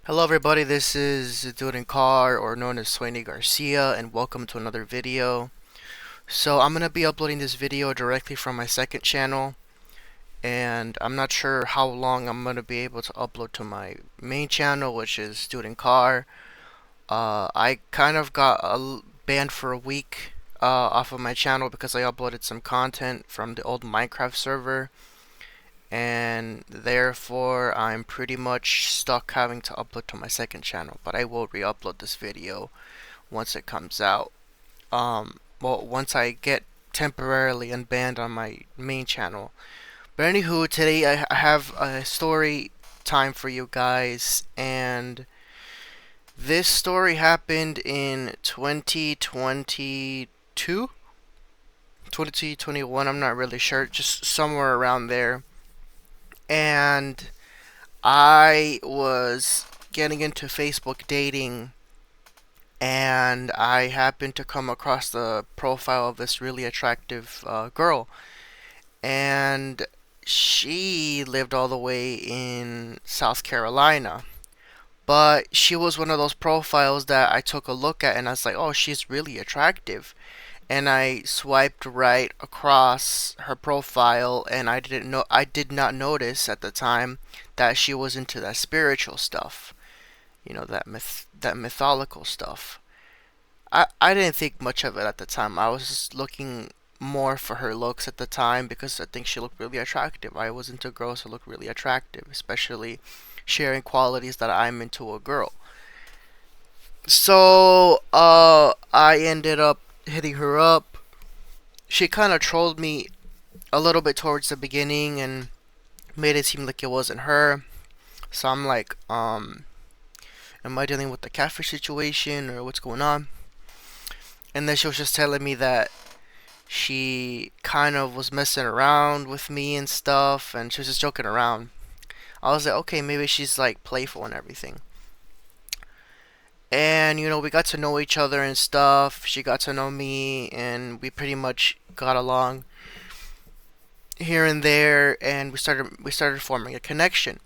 Hello everybody, this is Dude in Car, or known as Swainy Garcia, and welcome to another video. So I'm going to be uploading this video directly from my second channel, and I'm not sure how long I'm going to be able to upload to my main channel, which is Dude in Car. I kind of got banned for a week off of my channel because I uploaded some content from the old Minecraft server, and therefore I'm pretty much stuck having to upload to my second channel, but I will re-upload this video once it comes out. Well, once I get temporarily unbanned on my main channel. But anywho, today I have a story time for you guys, and this story happened in 2022, 2021, I'm not really sure, just somewhere around there. And I was getting into Facebook dating, and I happened to come across the profile of this really attractive girl, and she lived all the way in South Carolina. But she was one of those profiles that I took a look at and I was like, oh, she's really attractive. And I swiped right across her profile, and I did not notice at the time that she was into that spiritual stuff, that mythological stuff. I didn't think much of it at the time. I was just looking more for her looks at the time because I think she looked really attractive. I was into girls who look really attractive, especially sharing qualities that I'm into a girl. So, I ended up hitting her up. She kind of trolled me a little bit towards the beginning and made it seem like it wasn't her. So I'm like, am I dealing with the catfish situation or what's going on? And then she was just telling me that she kind of was messing around with me and stuff, and she was just joking around. I was like, okay, maybe she's like playful and everything. And we got to know each other and stuff. She got to know me, and we pretty much got along here and there, and we started forming a connection.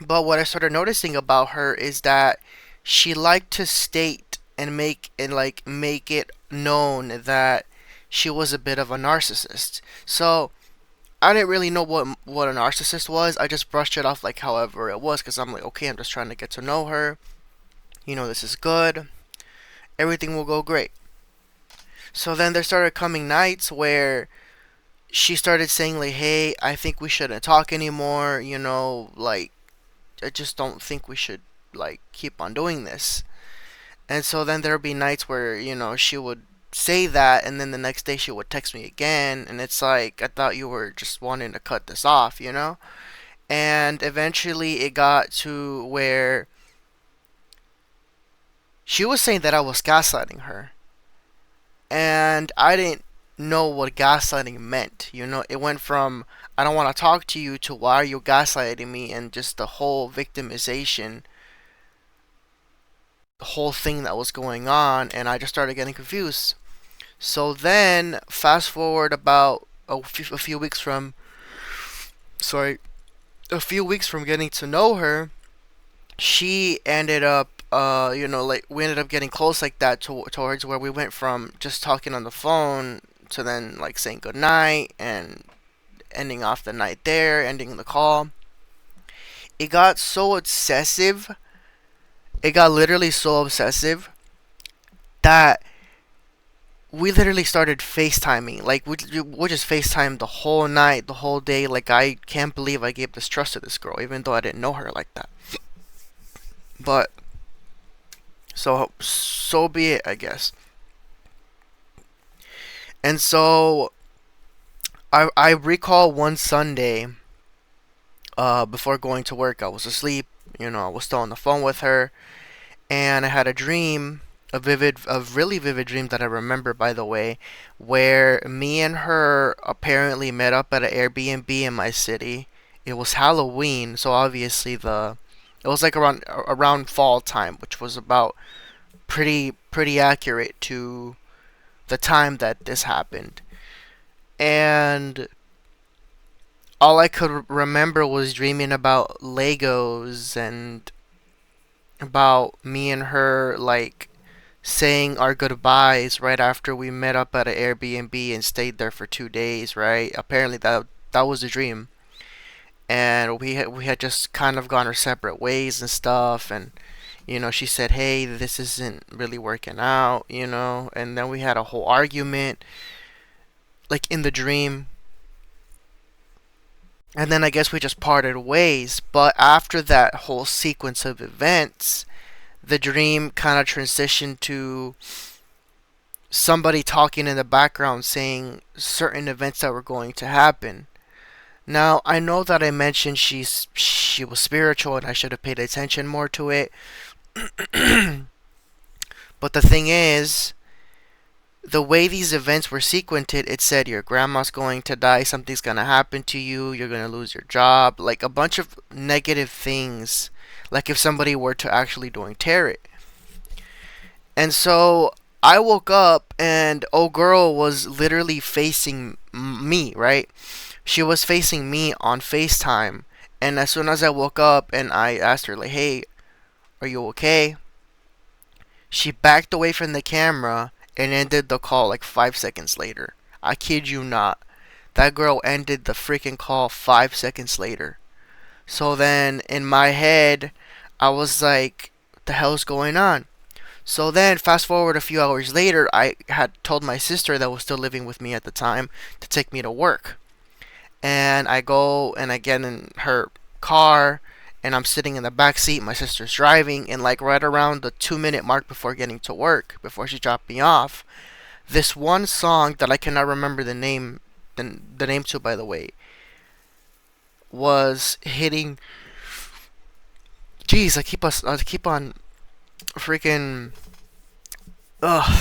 But what I started noticing about her is that she liked to state and make it known that she was a bit of a narcissist. So I didn't really know what a narcissist was. I just brushed it off like however it was because I'm like, okay, I'm just trying to get to know her. This is good. Everything will go great. So then there started coming nights where she started saying like, hey, I think we shouldn't talk anymore. Like, I just don't think we should like keep on doing this. And so then there'd be nights where, she would say that, and then the next day she would text me again, and it's like, I thought you were just wanting to cut this off. And eventually it got to where she was saying that I was gaslighting her. And I didn't know what gaslighting meant. It went from I don't want to talk to you to why are you gaslighting me, and just the whole victimization, the whole thing that was going on, and I just started getting confused. So then, fast forward about a few weeks from, sorry, a few weeks from getting to know her, she ended up, like we ended up getting close like that towards where we went from just talking on the phone to then like saying goodnight and ending off the night there, ending the call. It got so obsessive. It got literally so obsessive that we literally started FaceTiming. Like we just FaceTime the whole night, the whole day. Like I can't believe I gave this trust to this girl, even though I didn't know her like that. But so be it, I guess. And so I recall one Sunday, before going to work, I was asleep. I was still on the phone with her, and I had a dream, a really vivid dream that I remember, by the way, where me and her apparently met up at an Airbnb in my city. It was Halloween, so obviously it was like around fall time, which was about pretty accurate to the time that this happened. And all I could remember was dreaming about Legos and about me and her like saying our goodbyes right after we met up at an Airbnb and stayed there for 2 days, right? Apparently that was a dream, and we had just kind of gone our separate ways and stuff, and she said, "Hey, this isn't really working out," and then we had a whole argument, like in the dream, and then I guess we just parted ways. But after that whole sequence of events, the dream kind of transitioned to somebody talking in the background saying certain events that were going to happen. Now, I know that I mentioned she was spiritual and I should have paid attention more to it. But the thing is, the way these events were sequenced, it said your grandma's going to die, something's going to happen to you, you're going to lose your job, like a bunch of negative things, like if somebody were to actually doing tarot. And so I woke up and old girl was literally facing me, right? She was facing me on FaceTime. And as soon as I woke up and I asked her, like, hey, are you okay? She backed away from the camera and ended the call like 5 seconds later. I kid you not. That girl ended the freaking call 5 seconds later. So then in my head, I was like, what the hell's going on? So then, fast forward a few hours later, I had told my sister that was still living with me at the time to take me to work. And I go and I get in her car and I'm sitting in the back seat. My sister's driving, and like right around the 2 minute mark before getting to work, before she dropped me off, this one song that I cannot remember the name to, by the way, was hitting. Jeez, I keep on freaking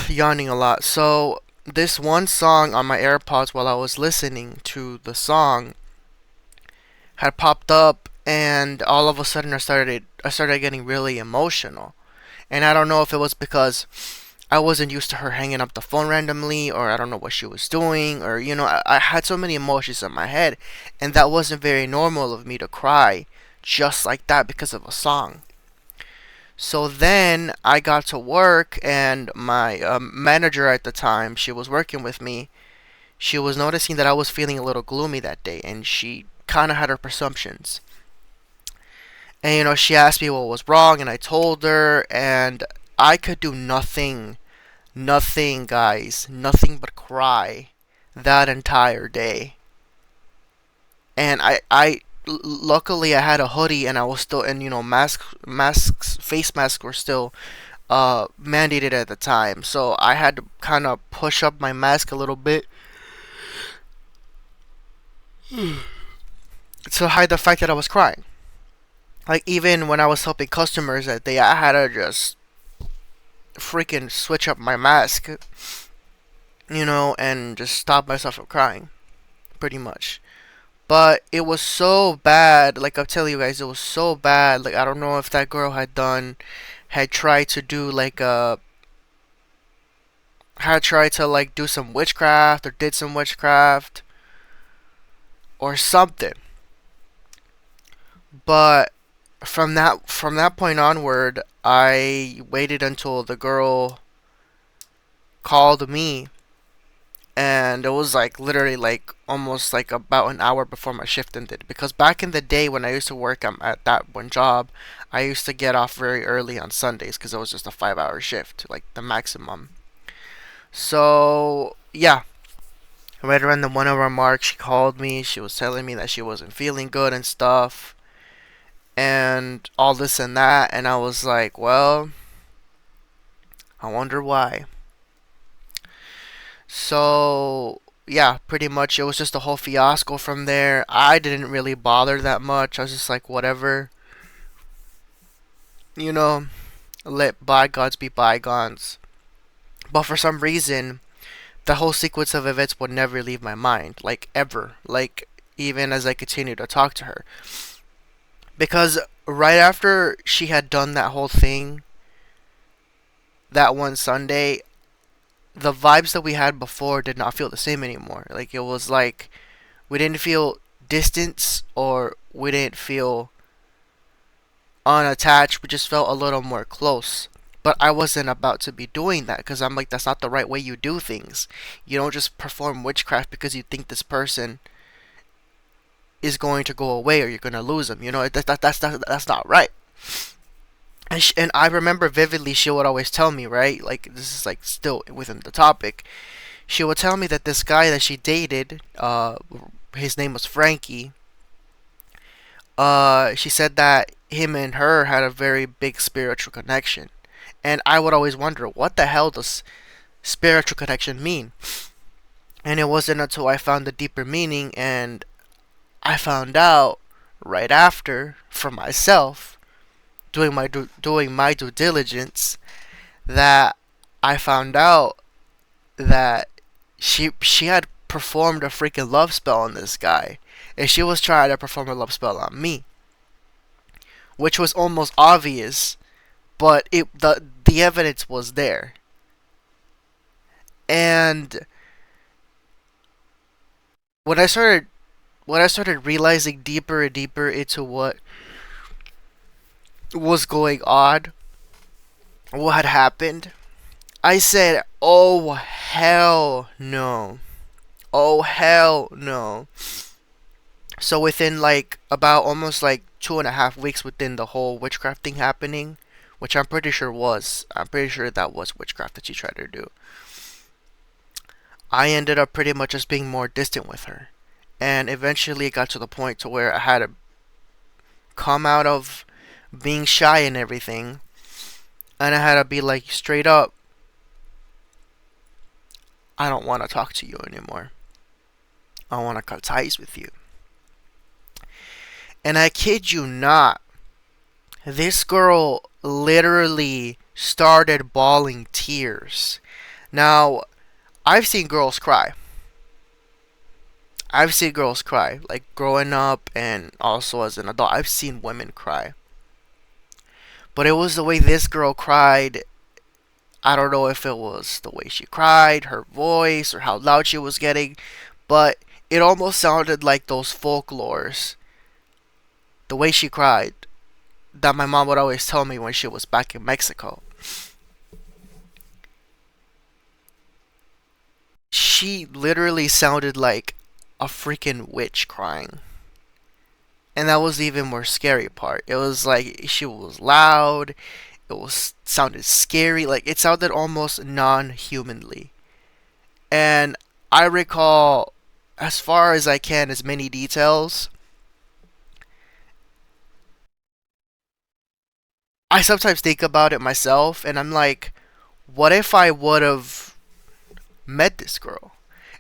yawning a lot. So this one song on my AirPods while I was listening to the song had popped up, and all of a sudden I started getting really emotional. And I don't know if it was because I wasn't used to her hanging up the phone randomly, or I don't know what she was doing, or I had so many emotions in my head, and that wasn't very normal of me to cry just like that because of a song. So then I got to work, and my manager at the time, she was working with me. She was noticing that I was feeling a little gloomy that day, and she kind of had her presumptions. And she asked me what was wrong, and I told her, and I could do nothing, nothing, guys, nothing but cry that entire day. And luckily I had a hoodie, and I was still, and face masks were still mandated at the time, so I had to kind of push up my mask a little bit to hide the fact that I was crying. Like even when I was helping customers that day, I had to just freaking switch up my mask, and just stop myself from crying, pretty much. But it was so bad, like I'm telling you guys, it was so bad. Like I don't know if that girl had tried to do like had tried to like do some witchcraft or did some witchcraft or something. But from that point onward, I waited until the girl called me, and it was like literally like almost like about an hour before my shift ended. Because back in the day when I used to work at that one job, I used to get off very early on Sundays because it was just a 5 hour shift, like the maximum. So yeah, right around the 1 hour mark, she called me. She was telling me that she wasn't feeling good and stuff, and all this and that. And I was like, well, I wonder why. So yeah, pretty much it was just a whole fiasco from there. I didn't really bother that much. I was just like, whatever, you know, let bygones be bygones. But for some reason, the whole sequence of events would never leave my mind, like ever. Like even as I continued to talk to her, because right after she had done that whole thing that one Sunday, the vibes that we had before did not feel the same anymore. Like it was like we didn't feel distance, or we didn't feel unattached. We just felt a little more close. But I wasn't about to be doing that because I'm like, that's not the right way you do things. You don't just perform witchcraft because you think this person is going to go away or you're going to lose them. You know, that's not right. And I remember vividly, she would always tell me, right? Like, this is like still within the topic. She would tell me that this guy that she dated, his name was Frankie. She said that him and her had a very big spiritual connection. And I would always wonder, what the hell does spiritual connection mean? And it wasn't until I found the deeper meaning and I found out right after for myself, doing my due diligence, that I found out that she had performed a freaking love spell on this guy, and she was trying to perform a love spell on me, which was almost obvious, but the evidence was there. And when I started realizing deeper and deeper into what was going on, what had happened, I said, "Oh hell no. Oh hell no." So within like about almost like 2.5 weeks within the whole witchcraft thing happening, which I'm pretty sure that was witchcraft that she tried to do. I ended up pretty much just being more distant with her. And eventually it got to the point to where I had to come out of being shy and everything. And I had to be like, straight up, I don't want to talk to you anymore. I want to cut ties with you. And I kid you not, this girl literally started bawling tears. Now, I've seen girls cry. I've seen girls cry. Like growing up and also as an adult, I've seen women cry. But it was the way this girl cried. I don't know if it was the way she cried, her voice, or how loud she was getting, but it almost sounded like those folklores. The way she cried, that my mom would always tell me when she was back in Mexico. She literally sounded like a freaking witch crying. And that was the even more scary part. It was like she was loud, it was sounded scary, like it sounded almost non-humanly. And I recall, as far as I can, as many details. I sometimes think about it myself and I'm like, what if I would have met this girl?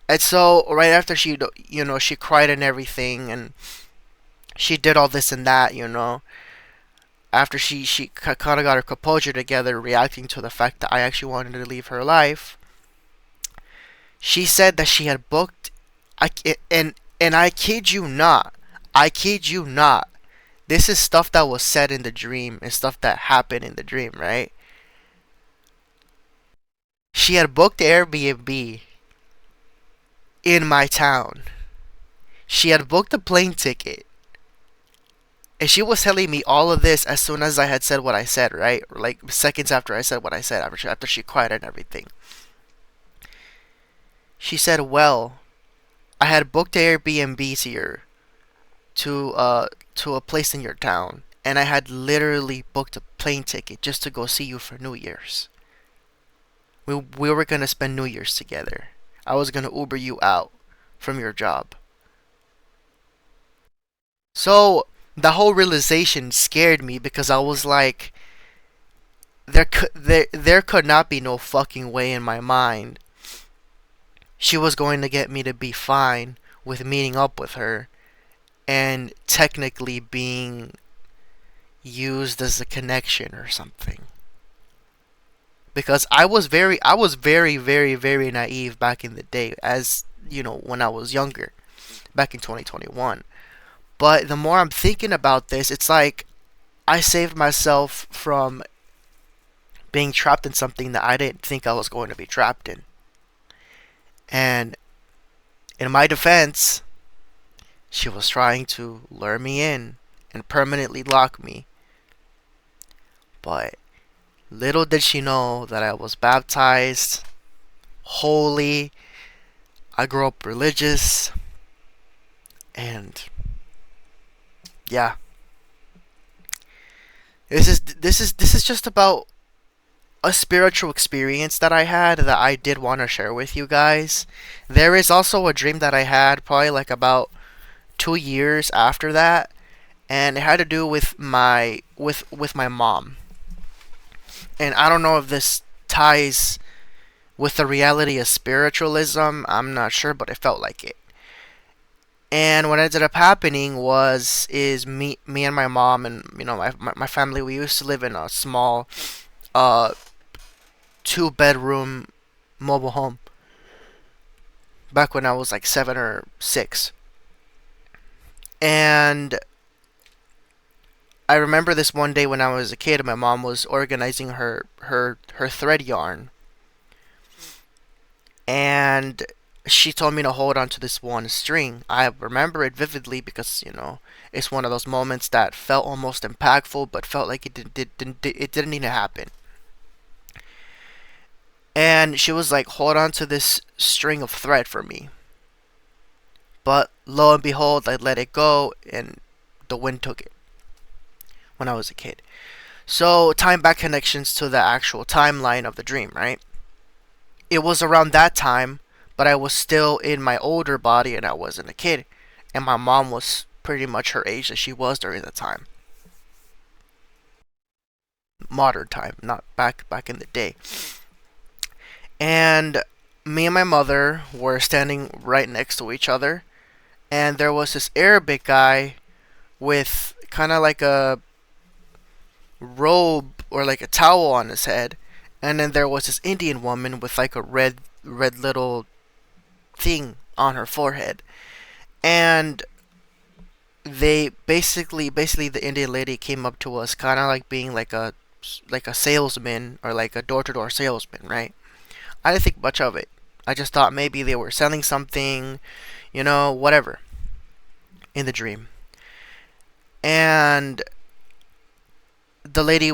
And so right after she cried and everything, and she did all this and that, after she kind of got her composure together, reacting to the fact that I actually wanted to leave her life, she said that she had booked. I and I kid you not, I kid you not. This is stuff that was said in the dream and stuff that happened in the dream, right? She had booked Airbnb in my town. She had booked a plane ticket. And she was telling me all of this as soon as I had said what I said, right? Like seconds after I said what I said, after she cried and everything. She said, "Well, I had booked Airbnbs here to a place in your town, and I had literally booked a plane ticket just to go see you for New Year's. We were gonna spend New Year's together. I was gonna Uber you out from your job." So the whole realization scared me because I was like, there could not be no fucking way in my mind she was going to get me to be fine with meeting up with her and technically being used as a connection or something. Because I was very, very, very naive back in the day, as when I was younger, back in 2021. But the more I'm thinking about this, it's like I saved myself from being trapped in something that I didn't think I was going to be trapped in. And in my defense, she was trying to lure me in and permanently lock me But little did she know that I was baptized, holy, I grew up religious, and yeah. This is just about a spiritual experience that I had that I did want to share with you guys. There is also a dream that I had probably like about 2 years after that, and it had to do with my mom. And I don't know if this ties with the reality of spiritualism. I'm not sure, but it felt like it. And what ended up happening was is me and my mom and my family. We used to live in a small uh 2 bedroom mobile home back when I was like 7 or 6. And I remember this one day when I was a kid, my mom was organizing her thread yarn, and she told me to hold on to this one string. I remember it vividly because it's one of those moments that felt almost impactful, but felt like it didn't need to happen. And she was like, "Hold on to this string of thread for me." But lo and behold, I let it go, and the wind took it when I was a kid. So, time back connections to the actual timeline of the dream, right? It was around that time, but I was still in my older body and I wasn't a kid. And my mom was pretty much her age that she was during the time. Modern time, not back in the day. And me and my mother were standing right next to each other, and there was this Arabic guy with kind of like a robe or like a towel on his head, and then there was this Indian woman with like a red little thing on her forehead. And they basically the Indian lady came up to us kind of like being like a salesman or like a door-to-door salesman, right? I didn't think much of it. I just thought maybe they were selling something, whatever, in the dream. And the lady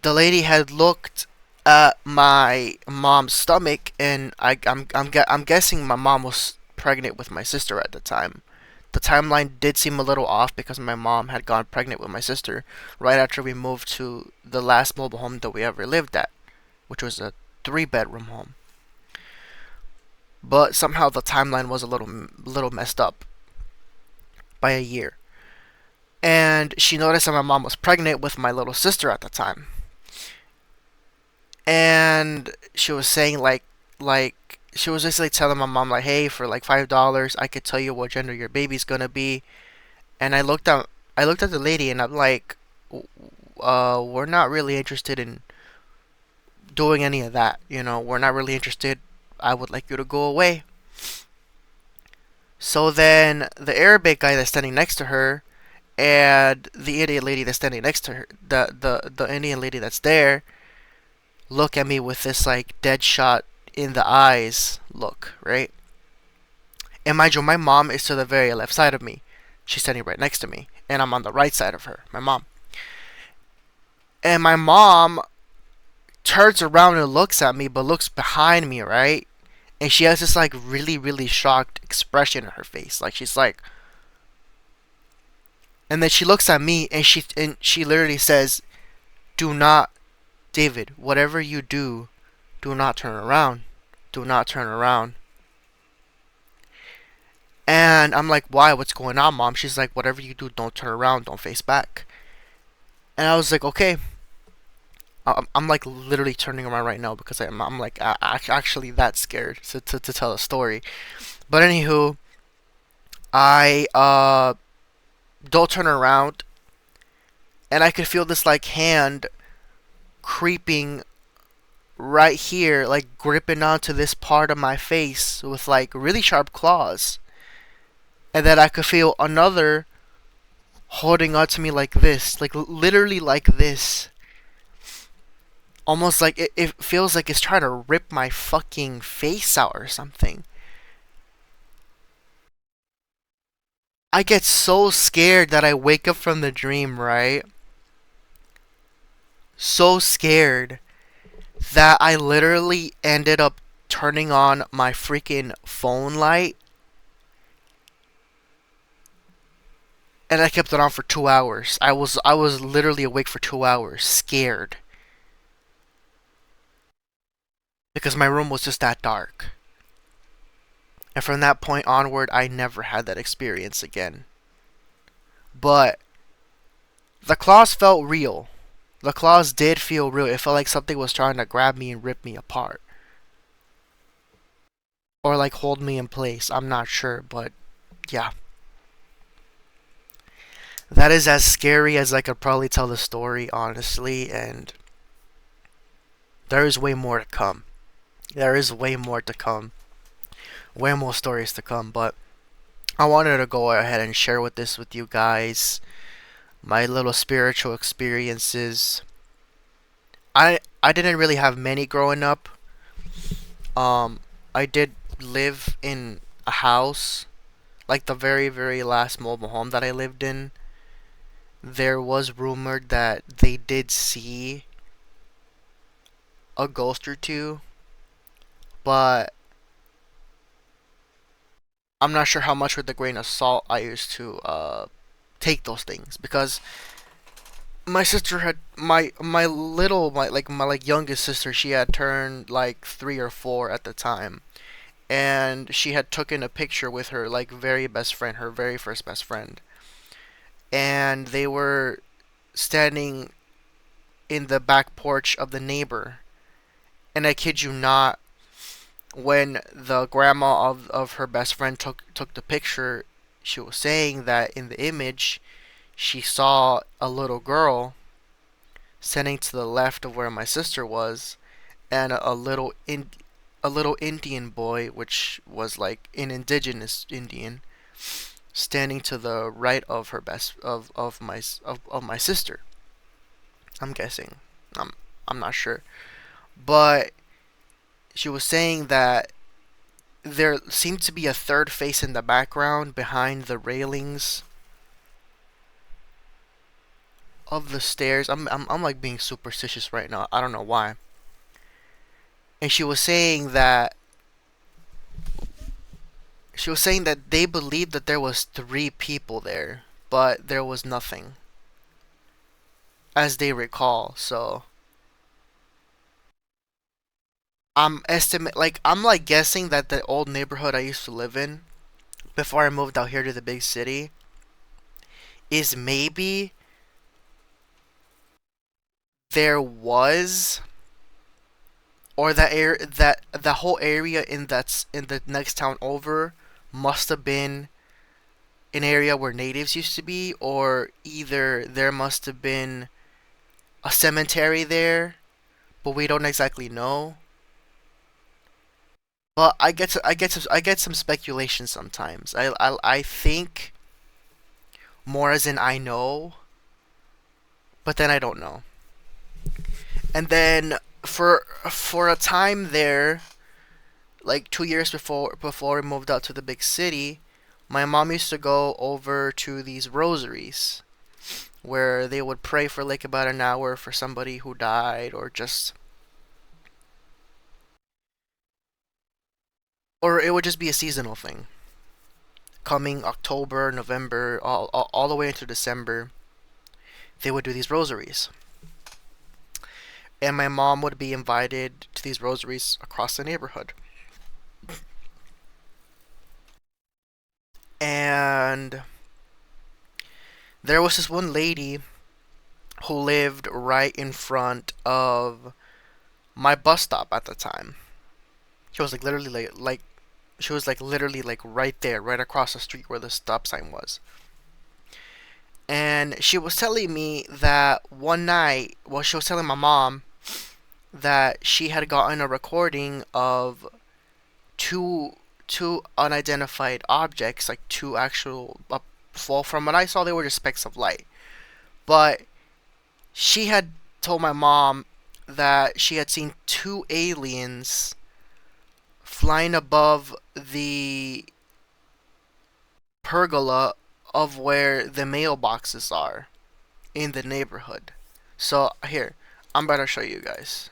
the lady had looked at my mom's stomach, and I'm guessing my mom was pregnant with my sister at the time. The timeline did seem a little off because my mom had gone pregnant with my sister right after we moved to the last mobile home that we ever lived at, which was a 3 bedroom home. But somehow the timeline was a little messed up by a year. And she noticed that my mom was pregnant with my little sister at the time. And she was saying like she was basically telling my mom like, "Hey, for like $5, I could tell you what gender your baby's gonna be." And I looked at the lady and I'm like, we're not really interested in doing any of that. We're not really interested. I would like you to go away." So then the Arabic guy that's standing next to her and the Indian lady that's standing next to her, the Indian lady that's there, look at me with this like dead shot in the eyes look, right? And mind you, my mom is to the very left side of me. She's standing right next to me, and I'm on the right side of her, my mom. And my mom turns around and looks at me, but looks behind me, right? And she has this like really, really shocked expression in her face, like she's like. And then she looks at me, and she literally says, "Do not, David. Whatever you do, do not turn around. Do not turn around." And I'm like, "Why? What's going on, mom?" She's like, "Whatever you do, don't turn around. Don't face back." And I was like, "Okay." I'm like literally turning around right now because I'm like actually that scared to tell a story. But anywho, I don't turn around, and I could feel this like hand creeping right here, like gripping onto this part of my face with like really sharp claws. And then I could feel another holding onto me like this, like literally like this. Almost like it feels like it's trying to rip my fucking face out or something. I get so scared that I wake up from the dream, right? so scared that I literally ended up turning on my freaking phone light, and I kept it on for 2 hours. I was literally awake for 2 hours, scared, because my room was just that dark. And from that point onward, I never had that experience again. But the claws felt real. The claws did feel real. It felt like something was trying to grab me and rip me apart. Or like hold me in place. I'm not sure, but yeah. That is as scary as I could probably tell the story, honestly, and there is way more to come. There is way more to come. Way more stories to come, but I wanted to go ahead and share with you guys. My little spiritual experiences. I didn't really have many growing up. Um I did live in a house, like the very last mobile home that I lived in. There was rumored that they did see a ghost or two, but I'm not sure how much with the grain of salt I used to take those things, because my sister had my youngest sister, she had turned like 3 or 4 at the time, and she had taken a picture with her like very best friend, her very first best friend, and they were standing in the back porch of the neighbor. And I kid you not, when the grandma of her best friend took the picture, she was saying that in the image she saw a little girl standing to the left of where my sister was, and a little Indian boy, which was like an indigenous Indian, standing to the right of her best of my sister. I'm guessing. I'm I'm not sure, but she was saying that there seemed to be a third face in the background behind the railings of the stairs. I'm like being superstitious right now. I don't know why. And she was saying that they believed that there was 3 people there, but there was nothing, as they recall. So I'm like guessing that the old neighborhood I used to live in before I moved out here to the big city is maybe there was, or that the whole area in the next town over must have been an area where natives used to be, or either there must have been a cemetery there, but we don't exactly know. But I get some speculation sometimes. I think more as in I know, but then I don't know. And then for a time there, like 2 years before we moved out to the big city, my mom used to go over to these rosaries where they would pray for like about an hour for somebody who died, or it would just be a seasonal thing. Coming October, November, all the way into December, they would do these rosaries. And my mom would be invited to these rosaries across the neighborhood. And there was this one lady who lived right in front of my bus stop at the time. She was like literally she was like literally like right there, right across the street where the stop sign was. And she was telling me that one night, well, she was telling my mom that she had gotten a recording of two unidentified objects, like two actual. Well, from what I saw, they were just specks of light. But she had told my mom that she had seen 2 aliens flying above the pergola of where the mailboxes are in the neighborhood. So here, I'm about to show you guys.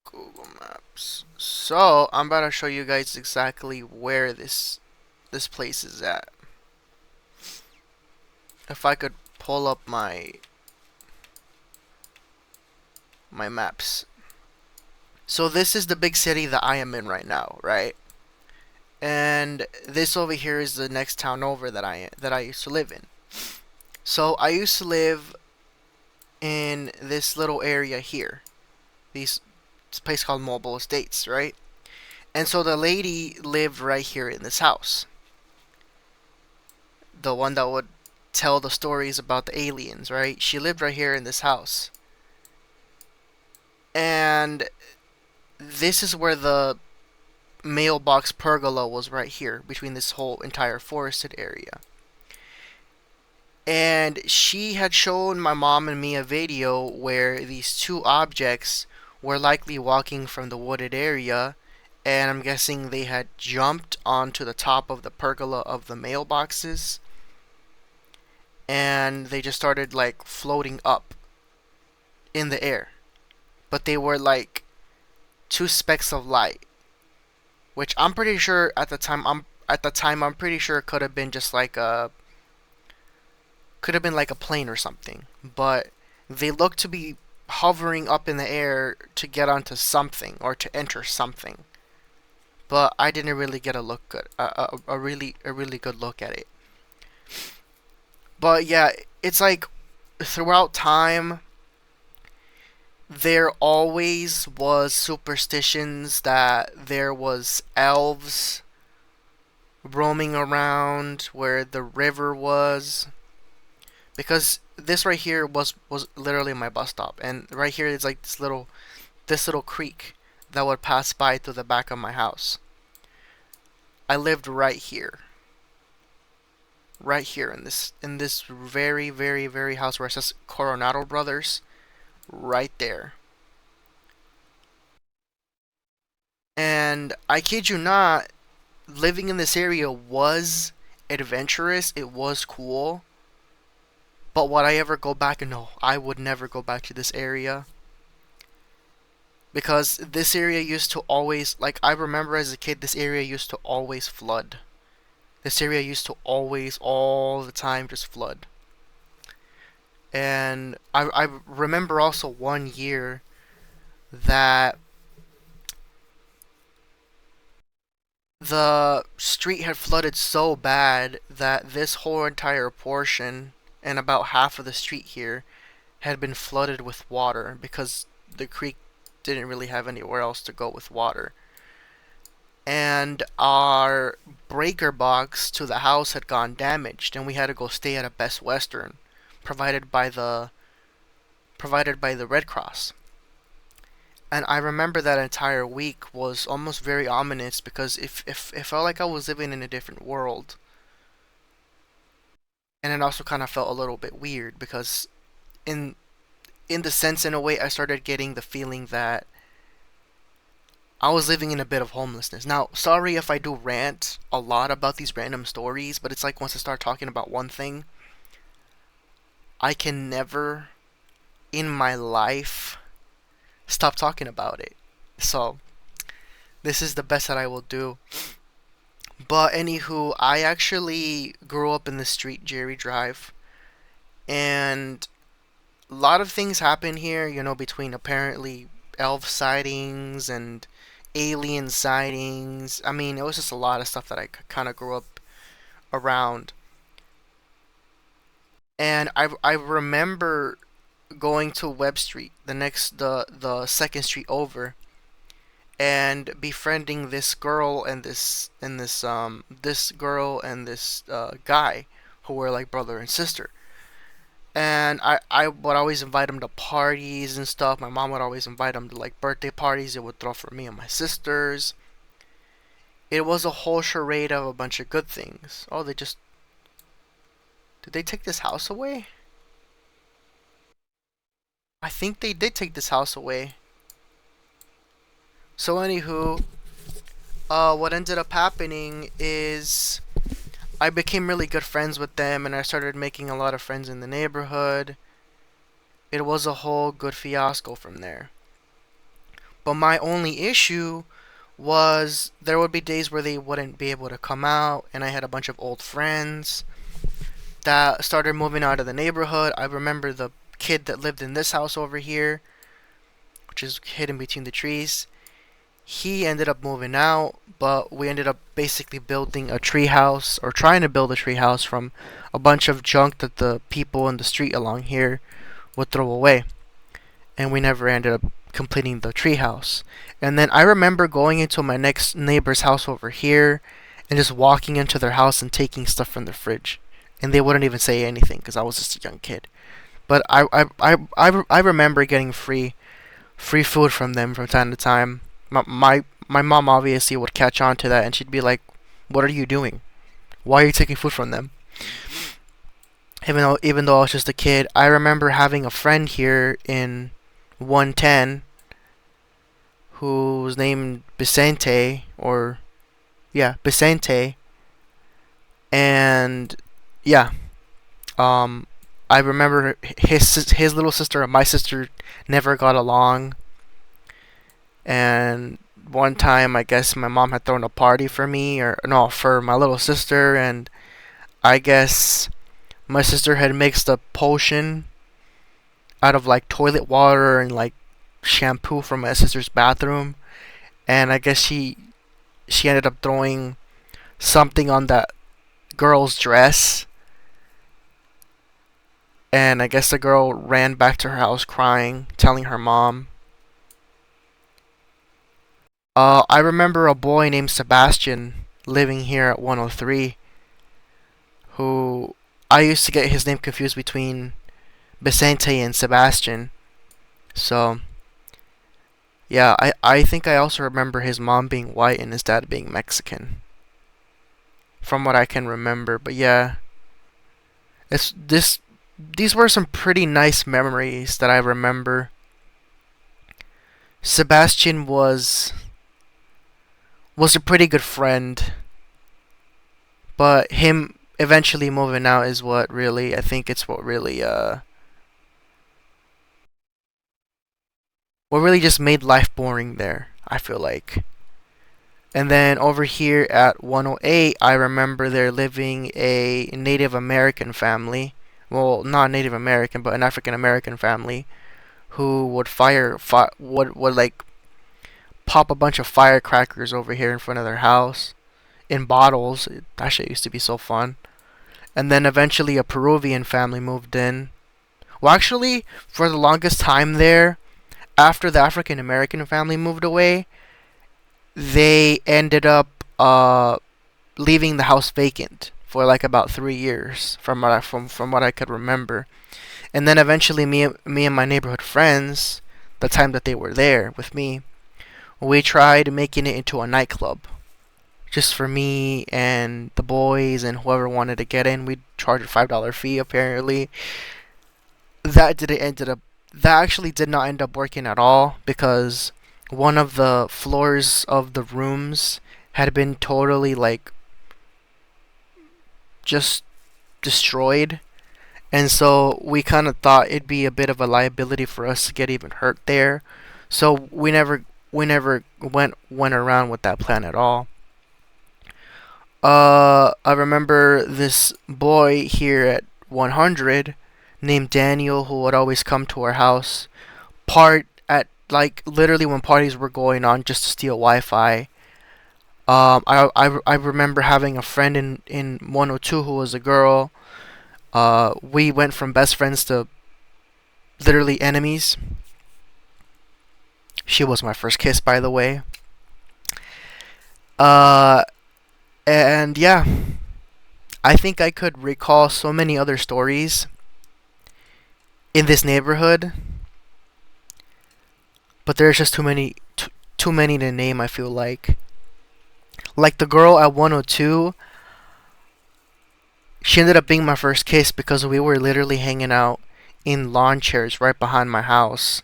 Google Maps. So I'm about to show you guys exactly where this place is at. If I could pull up my maps. So this is the big city that I am in right now, right? And this over here is the next town over that I used to live in. So I used to live in this little area here. This place called Mobile Estates, right? And so the lady lived right here in this house. The one that would tell the stories about the aliens, right? She lived right here in this house. And this is where the mailbox pergola was, right here between this whole entire forested area. And she had shown my mom and me a video where these two objects were likely walking from the wooded area, and I'm guessing they had jumped onto the top of the pergola of the mailboxes, and they just started like floating up in the air. But they were like two specks of light, which I'm pretty sure at the time I'm pretty sure it could have been just like a plane or something, but they looked to be hovering up in the air to get onto something or to enter something. But I didn't really get a look good, a really good look at it. But yeah, it's like throughout time there always was superstitions that there was elves roaming around where the river was, because this right here was literally my bus stop, and right here is like this little creek that would pass by through the back of my house. I lived right here in this very very house where it says Coronado Brothers, right there. And I kid you not, living in this area was adventurous, it was cool. But would I ever go back? No, I would never go back to this area. Because this area used to always, like, I remember as a kid, this area used to always flood. This area used to always, all the time, just flood. And I remember also one year that the street had flooded so bad that this whole entire portion and about half of the street here had been flooded with water because the creek didn't really have anywhere else to go with water. And our breaker box to the house had gone damaged, and we had to go stay at a Best Western provided by the Red Cross. And I remember that entire week was almost very ominous because it felt like I was living in a different world. And it also kind of felt a little bit weird because in the sense, in a way, I started getting the feeling that I was living in a bit of homelessness. Now, sorry if I do rant a lot about these random stories, but it's like once I start talking about one thing, I can never in my life stop talking about it. So, this is the best that I will do. But anywho, I actually grew up in the street Jerry Drive, and a lot of things happen here, you know, between apparently elf sightings and alien sightings. I mean, it was just a lot of stuff that I kind of grew up around. And I remember going to Webb Street, the second street over, and befriending this girl and this girl and this guy who were like brother and sister. And I would always invite them to parties and stuff. My mom would always invite them to like birthday parties they would throw for me and my sisters. It was a whole charade of a bunch of good things. Oh, did they take this house away? I think they did take this house away. So anywho, what ended up happening is I became really good friends with them, and I started making a lot of friends in the neighborhood. It was a whole good fiasco from there. But my only issue was there would be days where they wouldn't be able to come out, and I had a bunch of old friends that started moving out of the neighborhood. I remember the kid that lived in this house over here, which is hidden between the trees. He ended up moving out, but we ended up basically building a tree house, or trying to build a tree house from a bunch of junk that the people in the street along here would throw away. And we never ended up completing the tree house. And then I remember going into my next neighbor's house over here and just walking into their house and taking stuff from the fridge. And they wouldn't even say anything because I was just a young kid. But I remember getting free food from them from time to time. My mom obviously would catch on to that, and she'd be like, "What are you doing? Why are you taking food from them?" Even though I was just a kid, I remember having a friend here in 110 who was named Vicente, or yeah, Vicente, and yeah, um, I remember his little sister and my sister never got along, and one time I guess my mom had thrown a party for me, or no, for my little sister, and I guess my sister had mixed a potion out of like toilet water and like shampoo from my sister's bathroom, and I guess she ended up throwing something on that girl's dress, and I guess the girl ran back to her house crying, telling her mom. I remember a boy named Sebastian living here at 103 who I used to get his name confused between Vicente and Sebastian. So, yeah, I think I also remember his mom being white and his dad being Mexican. From what I can remember. But yeah, it's this these were some pretty nice memories that I remember. Sebastian was a pretty good friend, but him eventually moving out is what really, I think it's what really just made life boring there, I feel like. And then over here at 108, I remember there living a Native American family. Well, not Native American, but an African American family who would like pop a bunch of firecrackers over here in front of their house in bottles. That shit used to be so fun. And then eventually a Peruvian family moved in. Well, actually, for the longest time there, after the African American family moved away, they ended up leaving the house vacant for like about 3 years, from what I could remember. And then eventually, me and my neighborhood friends, the time that they were there with me, we tried making it into a nightclub, just for me and the boys and whoever wanted to get in. We'd charge a $5 fee apparently. That didn't ended up that actually did not end up working at all because one of the floors of the rooms had been totally like just destroyed, and so we kind of thought it'd be a bit of a liability for us to get even hurt there. So we never went around with that plan at all. I remember this boy here at 100 named Daniel who would always come to our house, part at like literally when parties were going on just to steal Wi-Fi. I remember having a friend in 102 who was a girl. We went from best friends to literally enemies. She was my first kiss, by the way. Uh, and yeah, I think I could recall so many other stories in this neighborhood, but there's just too many to name. I feel like the girl at 102, she ended up being my first kiss because we were literally hanging out in lawn chairs right behind my house,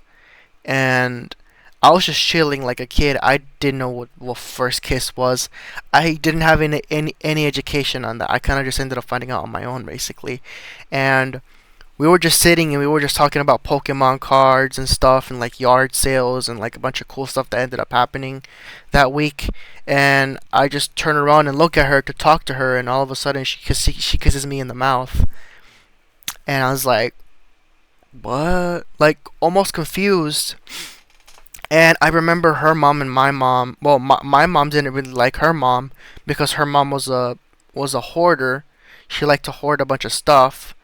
and I was just chilling like a kid. I didn't know what first kiss was. I didn't have any education on that. I kind of just ended up finding out on my own, basically. And we were just sitting and we were just talking about Pokemon cards and stuff and like yard sales and like a bunch of cool stuff that ended up happening that week. And I just turn around and look at her to talk to her, and all of a sudden she kisses me in the mouth. And I was like, what? Like, almost confused. And I remember her mom and my mom. Well, my mom didn't really like her mom because her mom was a hoarder. She liked to hoard a bunch of stuff.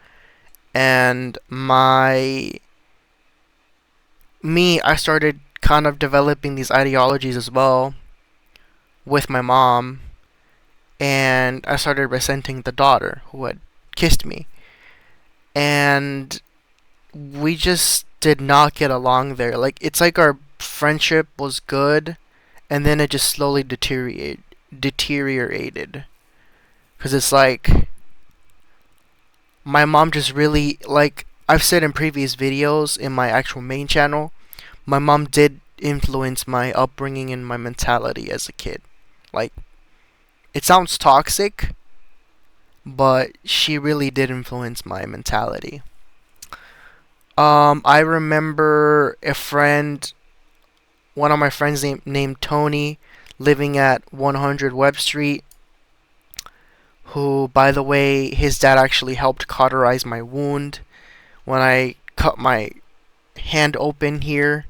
And I started kind of developing these ideologies as well with my mom, and I started resenting the daughter who had kissed me. And we just did not get along there. Like, it's like our friendship was good, and then it just slowly deteriorated. Because it's like, my mom just really, like I've said in previous videos in my actual main channel, my mom did influence my upbringing and my mentality as a kid. Like, it sounds toxic, but she really did influence my mentality. I remember one of my friends named Tony, living at 100 Webb Street, who, by the way, his dad actually helped cauterize my wound when I cut my hand open here.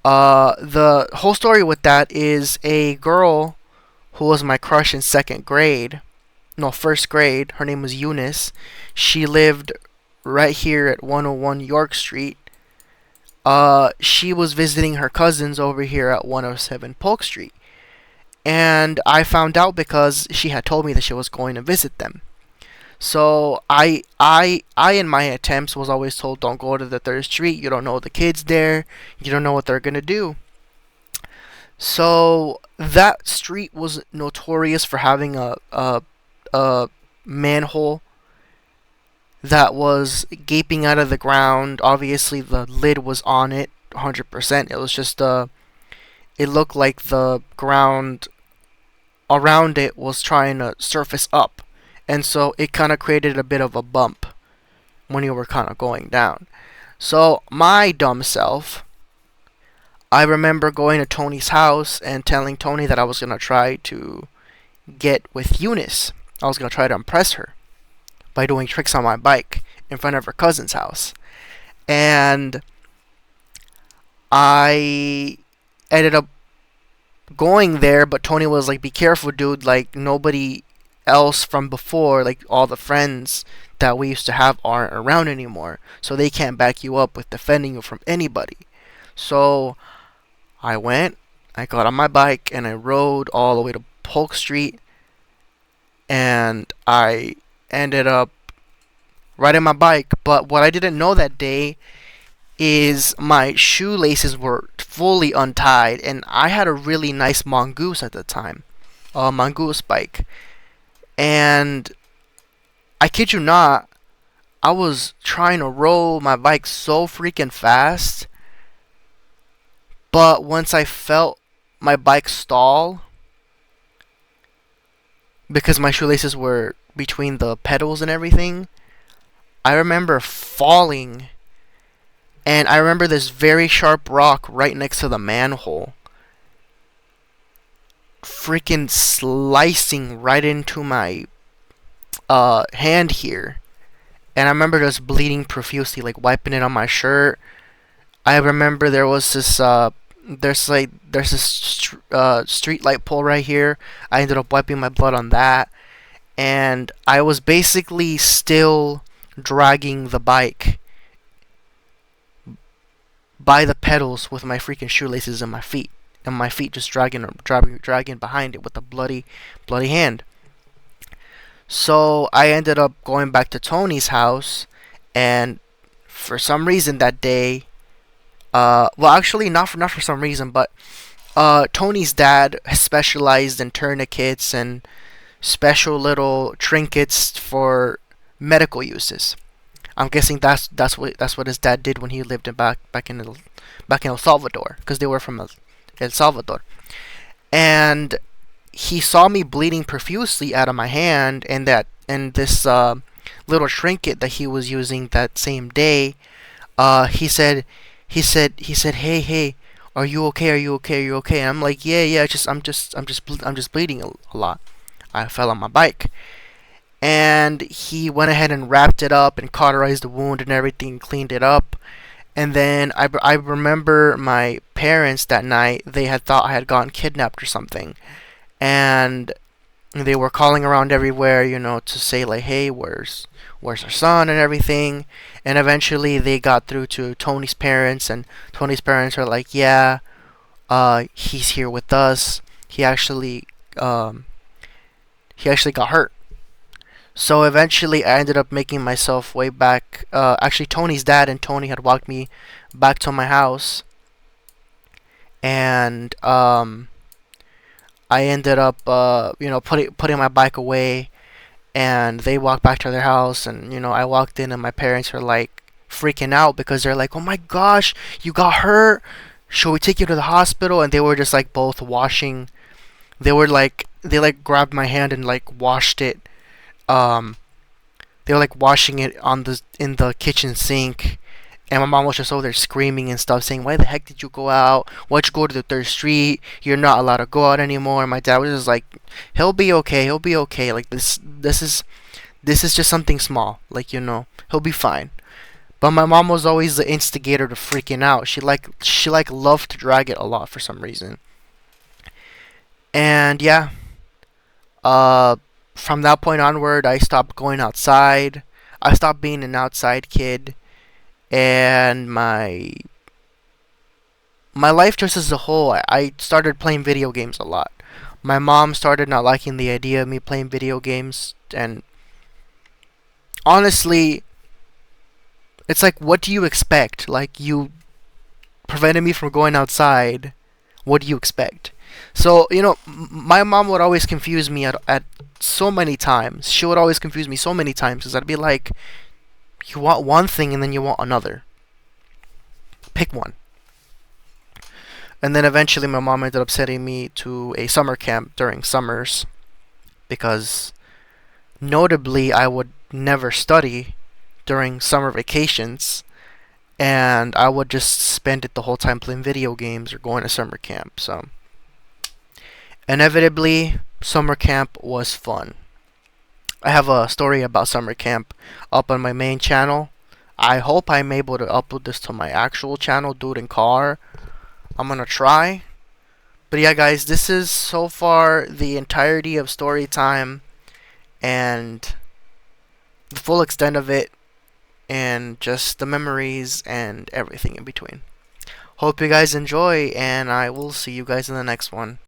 The whole story with that is a girl who was my crush in first grade. Her name was Eunice. She lived right here at 101 York Street. She was visiting her cousins over here at 107 Polk Street. And I found out because she had told me that she was going to visit them. So I in my attempts was always told, don't go to the third street. You don't know the kids there. You don't know what they're gonna do. So that street was notorious for having a manhole that was gaping out of the ground. Obviously, the lid was on it, 100%. It was just it looked like the ground around it was trying to surface up, and so it kind of created a bit of a bump when you were kind of going down. So my dumb self, I remember going to Tony's house and telling Tony that I was going to try to get with Eunice. I was going to try to impress her by doing tricks on my bike in front of her cousin's house. And I ended up going there, but Tony was like, be careful, dude. Like, nobody else from before, like all the friends that we used to have, aren't around anymore. So they can't back you up with defending you from anybody. So I went, I got on my bike, and I rode all the way to Polk Street. And I ended up riding my bike. But what I didn't know that day is my shoelaces were fully untied, and I had a really nice mongoose at the time, a mongoose bike. And I kid you not, I was trying to roll my bike so freaking fast, but once I felt my bike stall, because my shoelaces were between the pedals and everything, I remember falling. And I remember this very sharp rock right next to the manhole freaking slicing right into my hand here. And I remember just bleeding profusely, like wiping it on my shirt. I remember there was this street light pole right here. I ended up wiping my blood on that, and I was basically still dragging the bike by the pedals with my freaking shoelaces in my feet, and my feet just dragging behind it with a bloody hand. So I ended up going back to Tony's house, and for some reason that day, well, actually not for some reason, but Tony's dad specialized in tourniquets and special little trinkets for medical uses. I'm guessing that's what his dad did when he lived in back in El Salvador, because they were from El Salvador. And he saw me bleeding profusely out of my hand, and this little trinket that he was using that same day. He said, "Hey, hey, are you okay? Are you okay? Are you okay?" And I'm like, "Yeah, yeah, I'm just bleeding a lot. I fell on my bike." And he went ahead and wrapped it up and cauterized the wound and everything, cleaned it up. And then I remember my parents that night, they had thought I had gotten kidnapped or something. And they were calling around everywhere, to say like, "Hey, where's our son?" and everything. And eventually they got through to Tony's parents, and Tony's parents are like, "Yeah, he's here with us. He actually um, he actually got hurt." So eventually, I ended up making myself way back. Actually, Tony's dad and Tony had walked me back to my house, and I ended up, putting my bike away, and they walked back to their house, and I walked in, and my parents were like freaking out because they're like, "Oh my gosh, you got hurt! Should we take you to the hospital?" And they were just like both washing. They grabbed my hand and like washed it. Um, they were like washing it on the in the kitchen sink, and my mom was just over there screaming and stuff, saying, "Why the heck did you go out? Why'd you go to the third street? You're not allowed to go out anymore." And my dad was just like, "He'll be okay. He'll be okay. Like this is just something small. Like he'll be fine." But my mom was always the instigator to freaking out. She loved to drag it a lot for some reason. And yeah, uh, from that point onward, I stopped going outside. I stopped being an outside kid, and my life just as a whole, I started playing video games a lot. My mom started not liking the idea of me playing video games, and honestly, it's like, what do you expect? Like, you prevented me from going outside. What do you expect? So, my mom would always confuse me at so many times. She would always confuse me so many times because I'd be like, "You want one thing and then you want another. Pick one." And then eventually my mom ended up sending me to a summer camp during summers because notably I would never study during summer vacations, and I would just spend it the whole time playing video games or going to summer camp. So inevitably, summer camp was fun. I have a story about summer camp up on my main channel. I hope I'm able to upload this to my actual channel, Dude in Car. I'm gonna try. But yeah, guys, this is so far the entirety of story time and the full extent of it, and just the memories and everything in between. Hope you guys enjoy, and I will see you guys in the next one.